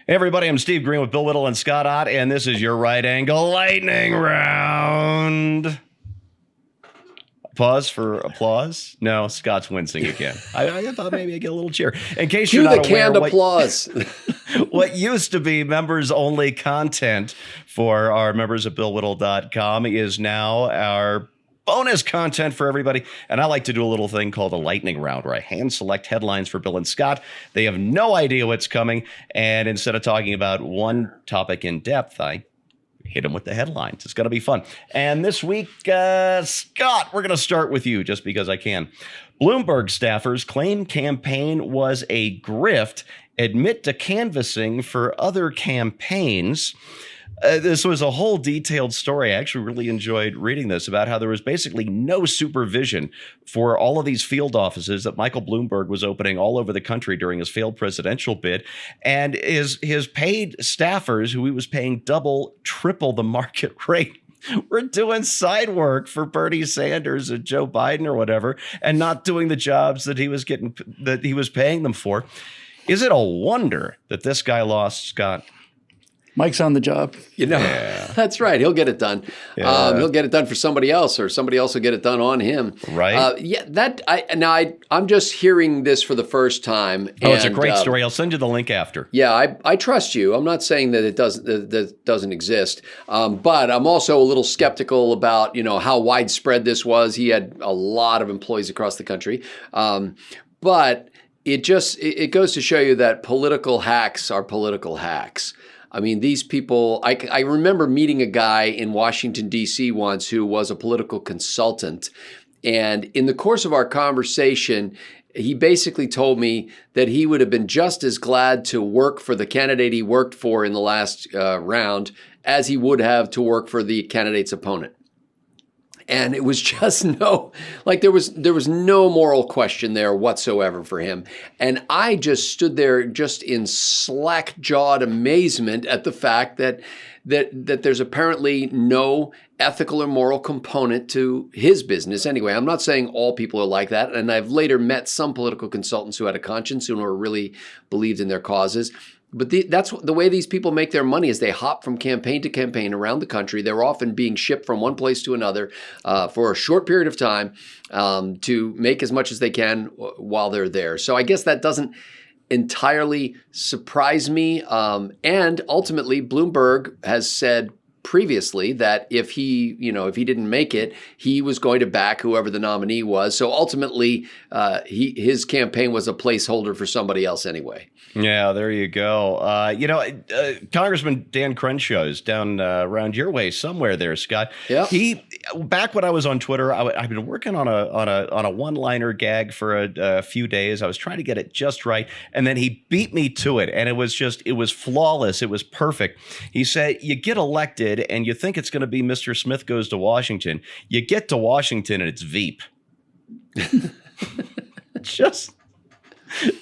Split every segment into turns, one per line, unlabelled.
Hey everybody, I'm Steve Green with Bill Whittle and Scott Ott, and this is your right angle lightning round. Pause for applause. No, Scott's wincing again. I thought maybe I'd get a little cheer. In case you're not aware,
canned applause.
What used to be members-only content for our members at BillWhittle.com is now our bonus content for everybody. And I like to do a little thing called a lightning round where I hand select headlines for Bill and Scott. They have no idea what's coming. And instead of talking about one topic in depth, I hit them with the headlines. It's going to be fun. And this week, Scott, we're going to start with you just because I can. Bloomberg staffers claim campaign was a grift, admit to canvassing for other campaigns. This was a whole detailed story. I actually really enjoyed reading this about how there was basically no supervision for all of these field offices that Michael Bloomberg was opening all over the country during his failed presidential bid. And his paid staffers, who he was paying double, triple the market rate, were doing side work for Bernie Sanders and Joe Biden or whatever, and not doing the jobs that he was paying them for. Is it a wonder that this guy lost, Scott?
Mike's on the job.
That's right. He'll get it done.
Yeah.
He'll get it done for somebody else, or somebody else will get it done on him.
Right.
I'm just hearing this for the first time.
Oh, it's a great story. I'll send you the link after.
Yeah, I trust you. I'm not saying that it doesn't exist, but I'm also a little skeptical about how widespread this was. He had a lot of employees across the country, but it goes to show you that political hacks are political hacks. I mean, these people, I remember meeting a guy in Washington, D.C. once who was a political consultant. And in the course of our conversation, he basically told me that he would have been just as glad to work for the candidate he worked for in the last round as he would have to work for the candidate's opponent. And it was just there was no moral question there whatsoever for him. And I just stood there just in slack-jawed amazement at the fact that there's apparently no ethical or moral component to his business. Anyway, I'm not saying all people are like that. And I've later met some political consultants who had a conscience and were really believed in their causes. But that's the way these people make their money is they hop from campaign to campaign around the country. They're often being shipped from one place to another for a short period of time to make as much as they can while they're there. So I guess that doesn't entirely surprise me. And ultimately, Bloomberg has said previously that if he didn't make it, he was going to back whoever the nominee was. So ultimately, his campaign was a placeholder for somebody else anyway.
Yeah, there you go. Congressman Dan Crenshaw is down around your way somewhere there, Scott.
Yeah.
Back when I was on Twitter, I've been working on a one-liner gag for a few days. I was trying to get it just right, and then he beat me to it, and it was flawless. It was perfect. He said, "You get elected, and you think it's going to be Mr. Smith goes to Washington. You get to Washington, and it's Veep."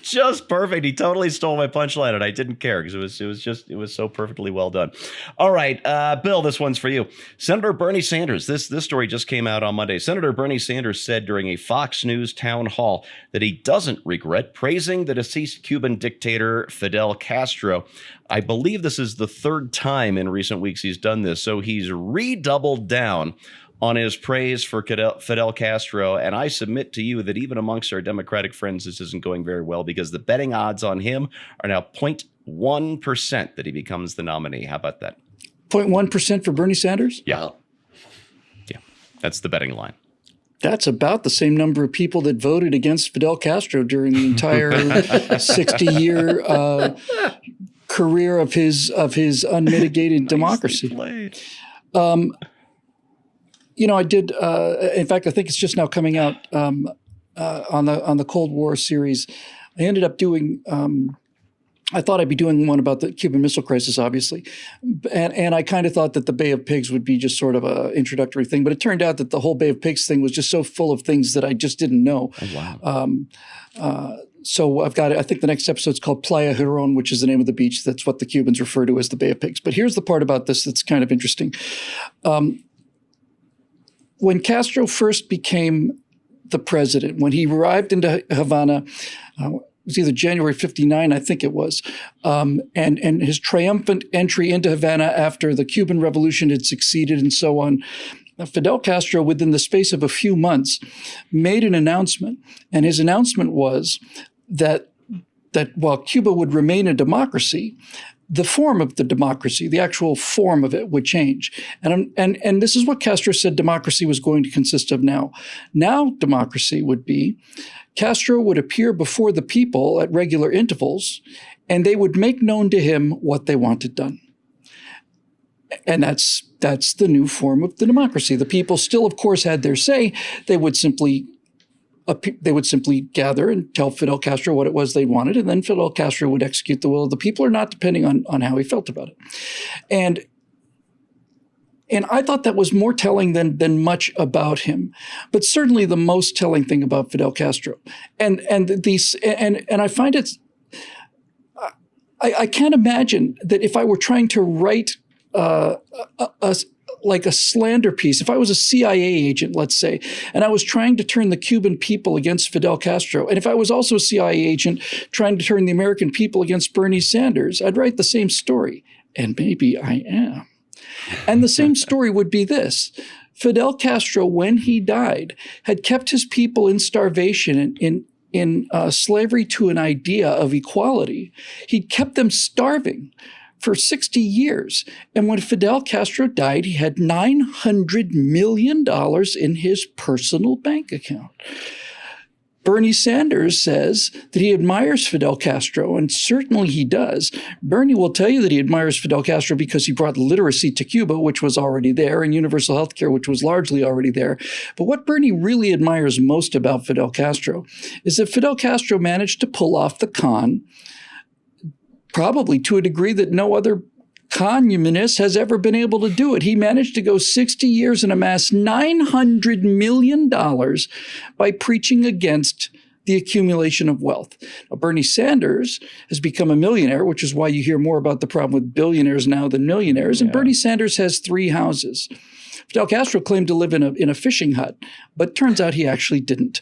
Just perfect. He totally stole my punchline, and I didn't care because it was so perfectly well done. All right, Bill, this one's for you. Senator Bernie Sanders. This story just came out on Monday. Senator Bernie Sanders said during a Fox News town hall that he doesn't regret praising the deceased Cuban dictator Fidel Castro. I believe this is the third time in recent weeks he's done this, so he's redoubled down on his praise for Fidel Castro. And I submit to you that even amongst our Democratic friends, this isn't going very well because the betting odds on him are now 0.1% that he becomes the nominee. How about that?
0.1% for Bernie Sanders?
Yeah. Yeah. That's the betting line.
That's about the same number of people that voted against Fidel Castro during the entire 60-year career of his unmitigated democracy. I did. In fact, I think it's just now coming out on the Cold War series. I ended up doing. I thought I'd be doing one about the Cuban Missile Crisis, obviously, and I kind of thought that the Bay of Pigs would be just sort of a introductory thing. But it turned out that the whole Bay of Pigs thing was just so full of things that I just didn't know.
Oh, wow.
So I've got it. I think the next episode's called Playa Girón, which is the name of the beach. That's what the Cubans refer to as the Bay of Pigs. But here's the part about this that's kind of interesting. When Castro first became the president, when he arrived into Havana, was either January 59, I think it was, and his triumphant entry into Havana after the Cuban Revolution had succeeded and so on. Fidel Castro, within the space of a few months, made an announcement, and his announcement was that while Cuba would remain a democracy, the form of the democracy, the actual form of it, would change. And this is what Castro said democracy was going to consist of now. Now democracy would be Castro would appear before the people at regular intervals, and they would make known to him what they wanted done. And that's the new form of the democracy. The people still, of course, had their say. They would simply gather and tell Fidel Castro what it was they wanted, and then Fidel Castro would execute the will of the people, or not, depending on how he felt about it. And I thought that was more telling than much about him, but certainly the most telling thing about Fidel Castro. And I find it. I can't imagine that if I were trying to write like a slander piece, if I was a CIA agent, let's say, and I was trying to turn the Cuban people against Fidel Castro, and if I was also a CIA agent trying to turn the American people against Bernie Sanders, I'd write the same story. And maybe I am. And the same story would be this. Fidel Castro, when he died, had kept his people in starvation, in slavery to an idea of equality. He'd kept them starving for 60 years. And when Fidel Castro died, he had $900 million in his personal bank account. Bernie Sanders says that he admires Fidel Castro, and certainly he does. Bernie will tell you that he admires Fidel Castro because he brought literacy to Cuba, which was already there, and universal health care, which was largely already there. But what Bernie really admires most about Fidel Castro is that Fidel Castro managed to pull off the con, probably to a degree that no other communist has ever been able to do it. He managed to go 60 years and amass $900 million by preaching against the accumulation of wealth. Now, Bernie Sanders has become a millionaire, which is why you hear more about the problem with billionaires now than millionaires. And Bernie Sanders has 3 houses. Fidel Castro claimed to live in a fishing hut, but turns out he actually didn't.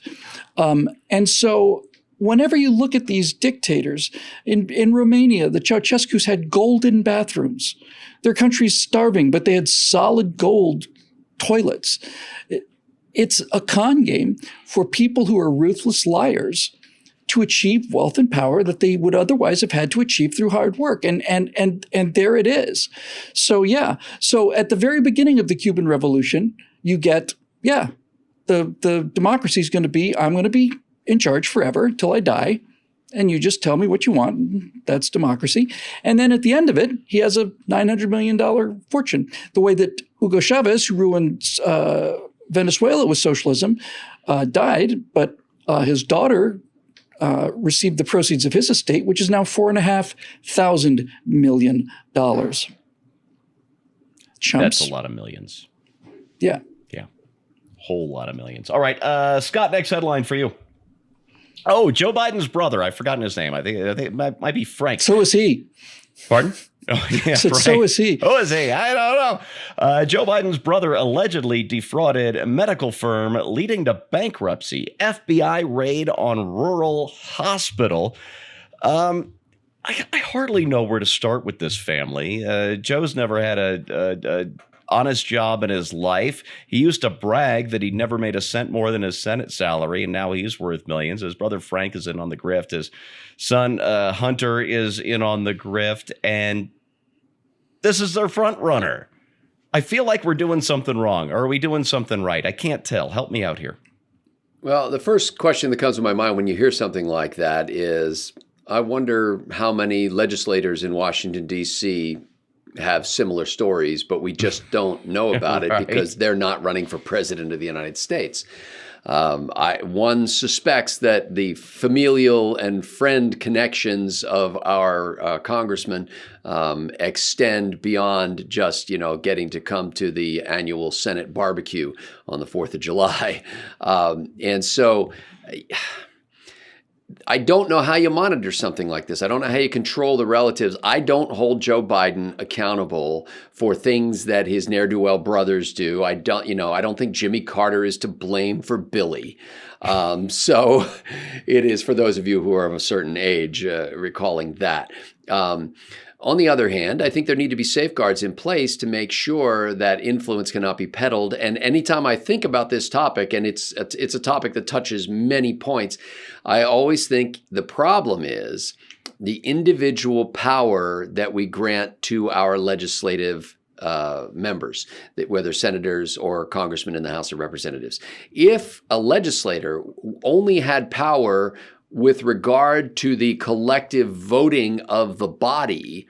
And so whenever you look at these dictators, in Romania, the Ceausescus had golden bathrooms. Their country's starving, but they had solid gold toilets. It's a con game for people who are ruthless liars to achieve wealth and power that they would otherwise have had to achieve through hard work. And there it is. So So at the very beginning of the Cuban Revolution, you get, the democracy is going to be, I'm going to be in charge forever until I die, and you just tell me what you want. That's democracy. And then at the end of it, he has a $900 million fortune. The way that Hugo Chavez, who ruined Venezuela with socialism, died, but his daughter received the proceeds of his estate, which is now $4,500 million. Chumps.
That's a lot of millions.
Yeah.
Yeah. Whole lot of millions. All right. Scott, next headline for you. Oh, Joe Biden's brother. I've forgotten his name. I think it might be Frank.
So is he.
Pardon? Oh, yeah,
so is he.
Oh, is he? I don't know. Joe Biden's brother allegedly defrauded a medical firm, leading to bankruptcy. FBI raid on rural hospital. I hardly know where to start with this family. Joe's never had a honest job in his life. He used to brag that he never made a cent more than his Senate salary, and now he's worth millions. His brother Frank is in on the grift. His son Hunter is in on the grift, and this is their front runner. I feel like we're doing something wrong. Or are we doing something right? I can't tell. Help me out here.
Well, the first question that comes to my mind when you hear something like that is, I wonder how many legislators in Washington, D.C. have similar stories, but we just don't know about it
Right.
because they're not running for president of the United States. One suspects that the familial and friend connections of our congressman extend beyond just, getting to come to the annual Senate barbecue on the 4th of July. And so I don't know how you monitor something like this. I don't know how you control the relatives. I don't hold Joe Biden accountable for things that his ne'er-do-well brothers do. I don't think Jimmy Carter is to blame for Billy. So it is, for those of you who are of a certain age, recalling that. On the other hand, I think there need to be safeguards in place to make sure that influence cannot be peddled. And anytime I think about this topic, and it's a topic that touches many points, I always think the problem is the individual power that we grant to our legislative members, whether senators or congressmen in the House of Representatives. If a legislator only had power with regard to the collective voting of the body,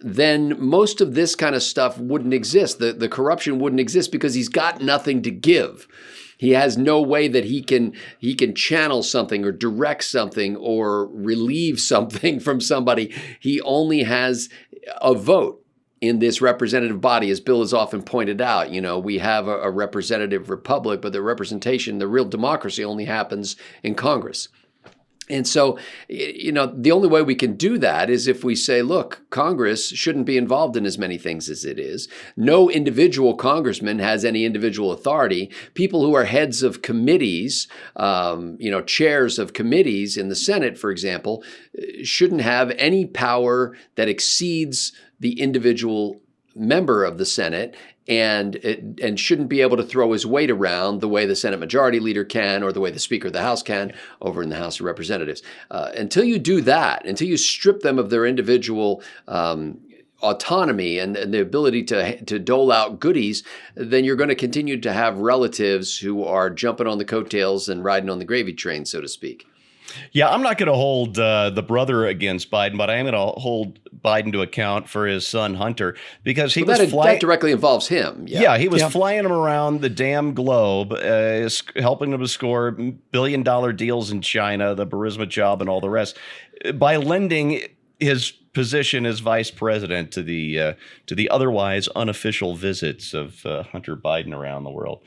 then most of this kind of stuff wouldn't exist. The corruption wouldn't exist because he's got nothing to give. He has no way that he can channel something or direct something or relieve something from somebody. He only has a vote in this representative body. As Bill has often pointed out, we have a representative republic, but the representation, the real democracy, only happens in Congress. And so, the only way we can do that is if we say, look, Congress shouldn't be involved in as many things as it is. No individual congressman has any individual authority. People who are heads of committees, chairs of committees in the Senate, for example, shouldn't have any power that exceeds the individual member of the Senate, and shouldn't be able to throw his weight around the way the Senate Majority Leader can, or the way the Speaker of the House can over in the House of Representatives. Until you do that, until you strip them of their individual autonomy and the ability to dole out goodies, then you're going to continue to have relatives who are jumping on the coattails and riding on the gravy train, so to speak.
Yeah, I'm not going to hold the brother against Biden, but I am going to hold Biden to account for his son Hunter, because
that directly involves him.
Yeah, he was flying him around the damn globe, helping him to score billion-dollar deals in China, the Burisma job, and all the rest, by lending his position as vice president to the otherwise unofficial visits of Hunter Biden around the world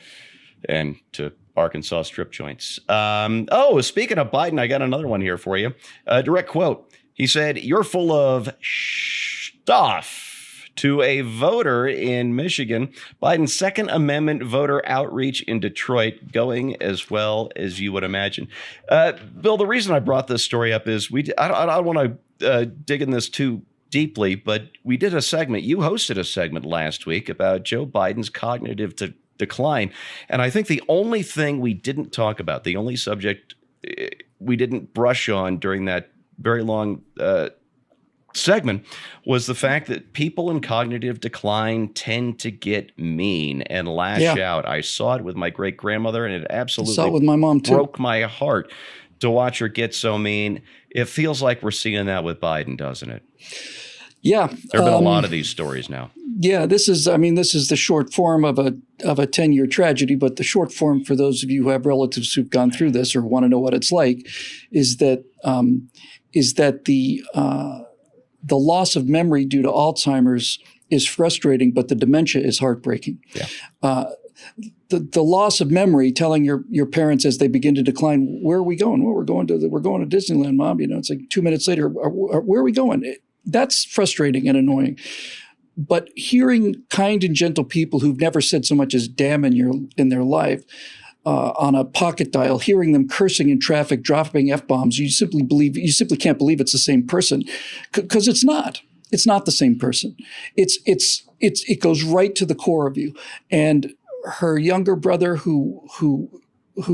and to Arkansas strip joints. Speaking of Biden, I got another one here for you. Direct quote. He said, "You're full of stuff," to a voter in Michigan. Biden's Second Amendment voter outreach in Detroit going as well as you would imagine. Bill, the reason I brought this story up is I don't want to dig in this too deeply, but we did a segment. You hosted a segment last week about Joe Biden's cognitive decline. And I think the only thing we didn't talk about, the only subject we didn't brush on during that very long segment, was the fact that people in cognitive decline tend to get mean and lash out. I saw it with my great-grandmother, and it absolutely
saw it with my mom too.
Broke my heart to watch her get so mean. It feels like we're seeing that with Biden, doesn't it?
Yeah.
There have been a lot of these stories now.
Yeah, this is the short form of a 10-year tragedy, but the short form, for those of you who have relatives who've gone through this or want to know what it's like, is that the loss of memory due to Alzheimer's is frustrating, but the dementia is heartbreaking. Yeah. The loss of memory, telling your parents as they begin to decline, where are we going? Well, we're going to Disneyland, Mom. It's like 2 minutes later, where are we going? That's frustrating and annoying. But hearing kind and gentle people who've never said so much as damn in their life on a pocket dial, hearing them cursing in traffic, dropping F-bombs, you simply can't believe it's the same person, because it's not. It's not the same person. It goes right to the core of you. And her younger brother, who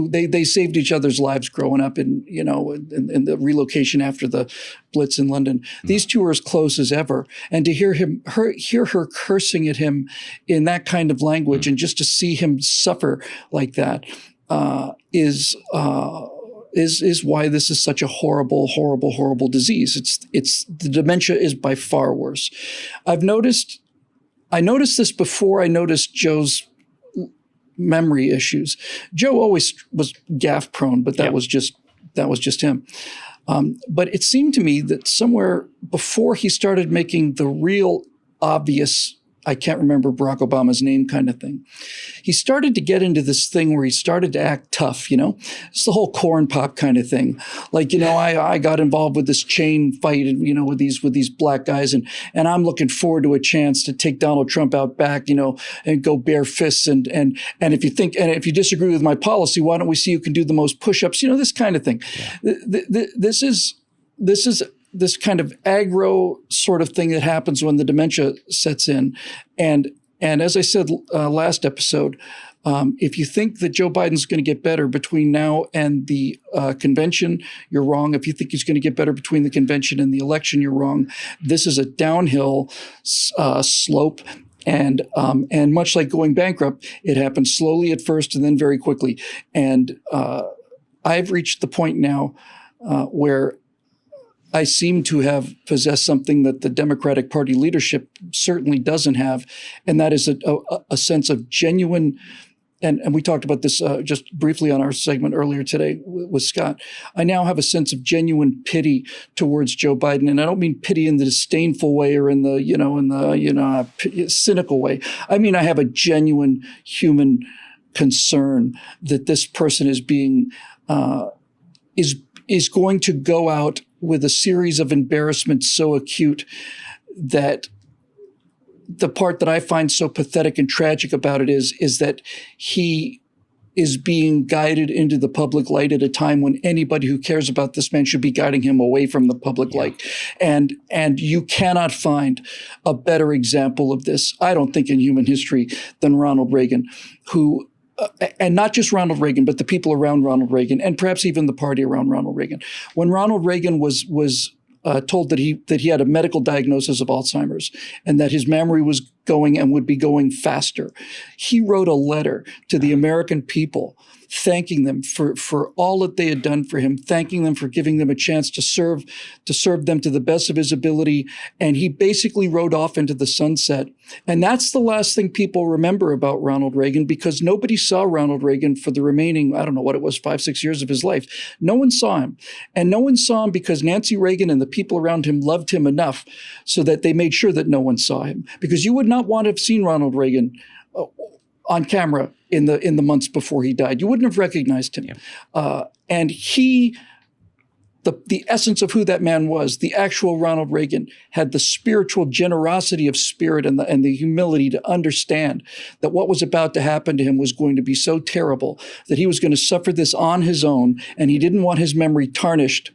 they saved each other's lives growing up in the relocation after the Blitz in London. These two are as close as ever. And to hear her cursing at him in that kind of language, and just to see him suffer like that is why this is such a horrible, horrible, horrible disease. The dementia is by far worse. I noticed this before I noticed Joe's memory issues. Joe always was gaffe prone, but that was just him. But it seemed to me that somewhere before he started making the real obvious I can't remember Barack Obama's name kind of thing. He started to get into this thing where he started to act tough, It's the whole corn pop kind of thing. Like, I got involved with this chain fight, with these black guys, and I'm looking forward to a chance to take Donald Trump out back, and go bare fists. And if you disagree with my policy, why don't we see who can do the most push-ups? This kind of thing. Yeah. This is this kind of aggro sort of thing that happens when the dementia sets in. And as I said last episode, if you think that Joe Biden's going to get better between now and the convention, you're wrong. If you think he's going to get better between the convention and the election, you're wrong. This is a downhill slope. And much like going bankrupt, it happens slowly at first and then very quickly. And I've reached the point now where I seem to have possessed something that the Democratic Party leadership certainly doesn't have, and that is a sense of genuine, and we talked about this just briefly on our segment earlier today with Scott. I now have a sense of genuine pity towards Joe Biden, and I don't mean pity in the disdainful way or in the cynical way. I mean I have a genuine human concern that this person is being is going to go out with a series of embarrassments so acute that the part that I find so pathetic and tragic about it is that he is being guided into the public light at a time when anybody who cares about this man should be guiding him away from the public light. And you cannot find a better example of this, I don't think, in human history than Ronald Reagan, who and not just Ronald Reagan, but the people around Ronald Reagan, and perhaps even the party around Ronald Reagan. When Ronald Reagan was told that he had a medical diagnosis of Alzheimer's and that his memory was going and would be going faster, he wrote a letter to the American people thanking them for all that they had done for him, thanking them for giving them a chance to serve them to the best of his ability. And he basically rode off into the sunset. And that's the last thing people remember about Ronald Reagan, because nobody saw Ronald Reagan for the remaining, I don't know what it was, 5-6 years of his life. No one saw him. And no one saw him because Nancy Reagan and the people around him loved him enough so that they made sure that no one saw him. Because you would not want to have seen Ronald Reagan on camera in the months before he died. You wouldn't have recognized him. Yeah. And the essence of who that man was, the actual Ronald Reagan, had the spiritual generosity of spirit and the humility to understand that what was about to happen to him was going to be so terrible that he was going to suffer this on his own, and he didn't want his memory tarnished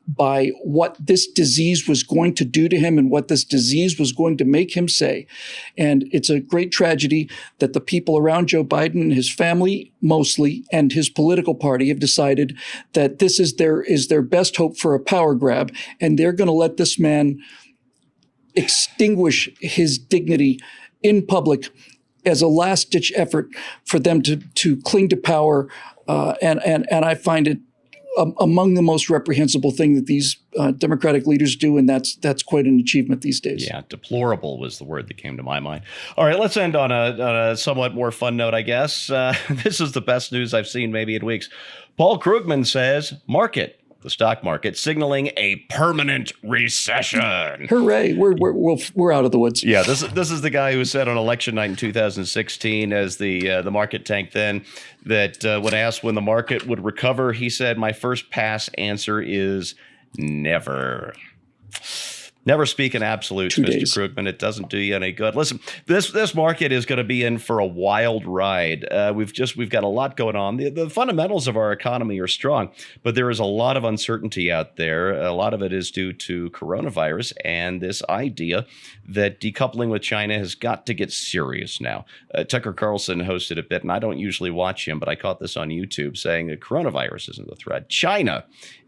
by what this disease was going to do to him and what this disease was going to make him say. And it's a great tragedy that the people around Joe Biden and his family mostly and his political party have decided that this is their best hope for a power grab, and they're going to let this man extinguish his dignity in public as a last-ditch effort for them to cling to power. And I find it among the most reprehensible thing that these Democratic leaders do, and that's quite an achievement these days.
Yeah, deplorable was the word that came to my mind. All right, let's end on a somewhat more fun note, I guess. This is the best news I've seen maybe in weeks. Paul Krugman says, the stock market, signaling a permanent recession.
Hooray! We're out of the woods.
Yeah, this is the guy who said on election night in 2016, as the market tanked then, that when asked when the market would recover, he said, "My first pass answer is never." Never speak in absolutes, Mr. Krugman. It doesn't do you any good. Listen, this market is going to be in for a wild ride. We've got a lot going on. The fundamentals of our economy are strong, but there is a lot of uncertainty out there. A lot of it is due to coronavirus and this idea that decoupling with China has got to get serious now. Tucker Carlson hosted a bit, and I don't usually watch him, but I caught this on YouTube, saying that coronavirus isn't the threat. China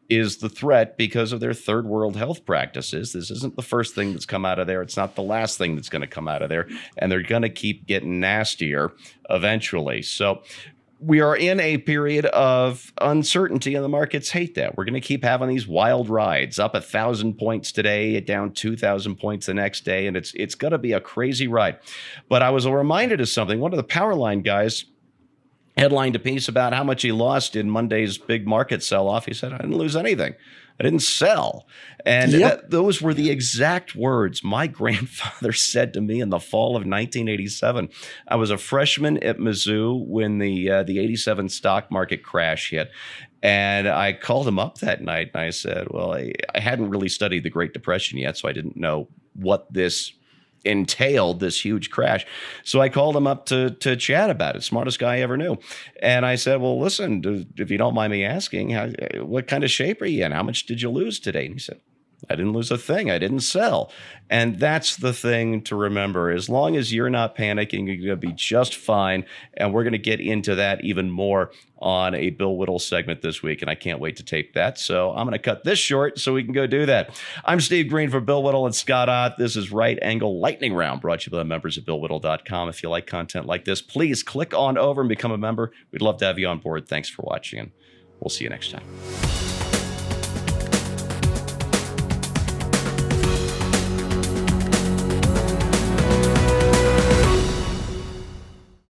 is the threat because of their third world health practices. This isn't the first thing that's come out of there. It's not the last thing that's going to come out of there. And they're going to keep getting nastier eventually. So we are in a period of uncertainty, and the markets hate that. We're going to keep having these wild rides, up 1,000 points today, down 2,000 points the next day. And it's going to be a crazy ride. But I was reminded of something. One of the Powerline guys headlined a piece about how much he lost in Monday's big market sell-off. He said, I didn't lose anything. I didn't sell. And those were the exact words my grandfather said to me in the fall of 1987. I was a freshman at Mizzou when the 87 stock market crash hit. And I called him up that night and I said, well, I hadn't really studied the Great Depression yet, so I didn't know what this entailed, this huge crash. So I called him up to chat about it. Smartest guy I ever knew. And I said, well, listen, if you don't mind me asking, what kind of shape are you in? How much did you lose today? And he said, I didn't lose a thing. I didn't sell. And that's the thing to remember. As long as you're not panicking, you're going to be just fine. And we're going to get into that even more on a Bill Whittle segment this week. And I can't wait to tape that. So I'm going to cut this short so we can go do that. I'm Steve Green for Bill Whittle and Scott Ott. This is Right Angle Lightning Round, brought to you by the members at BillWhittle.com. If you like content like this, please click on over and become a member. We'd love to have you on board. Thanks for watching, and we'll see you next time.